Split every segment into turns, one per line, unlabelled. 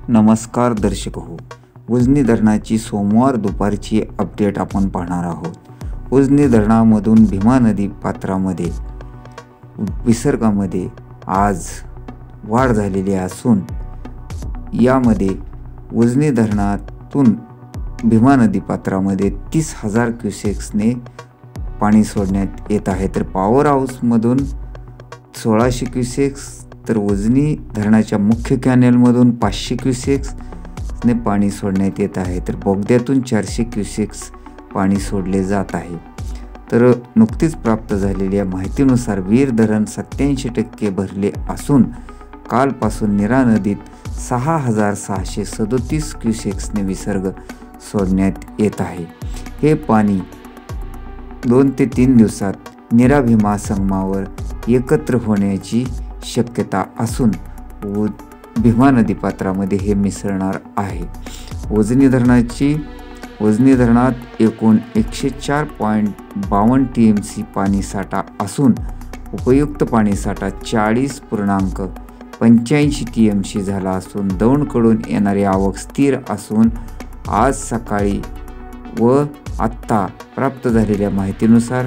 नमस्कार दर्शक हो, उजनी धरणाची सोमवार दुपारची अपडेट आपण पाहणार आहोत। उजनी धरणामधून भीमा नदी पात्रामध्ये विसर्गामध्ये आज वाढ झालेली असून यामध्ये उजनी धरणातून भीमा नदी पात्रामध्ये 30,000 क्युसेक्सने पाणी सोडण्यात येत आहे। तर पॉवर हाऊसमधून 1600 क्युसेक्स, तर उजनी धरणाच्या मुख्य कॅनेलमधून 500 क्युसेक्सने पाणी सोडण्यात येत आहे। तर बोगद्यातून 400 क्युसेक्स पाणी सोडले जात आहे। तर नुकतीच प्राप्त झालेल्या माहितीनुसार वीर धरण 87% भरले असून कालपासून नीरा नदीत 6,637 क्युसेक्सने विसर्ग सोडण्यात येत आहे। हे पाणी 2 ते 3 दिवसात नीरा भीमा संगमावर एकत्र होण्याची शक्यता असून भीमा नदी पात्रामध्ये हे मिसळणार आहे। उजनी धरणात एकूण 104.52 TMC पाणी साठा असून उपयुक्त पाणी साठा 40.85 TMC झाला असून दौंडकडून येणारी आवक स्थिर असून आज सकाळी व आत्ता प्राप्त झालेल्या माहितीनुसार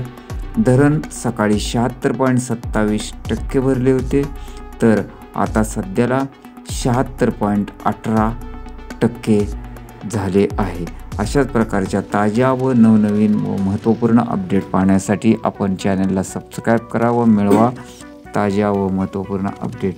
धरण सकाळी 76.27% भरले होते, तर आता सध्याला 76.18% झाले आहे। अशाच प्रकारच्या ताज्या व नवनवीन व महत्त्वपूर्ण अपडेट पाहण्यासाठी आपण चॅनलला सबस्क्राईब करा व मिळवा ताज्या व महत्त्वपूर्ण अपडेट।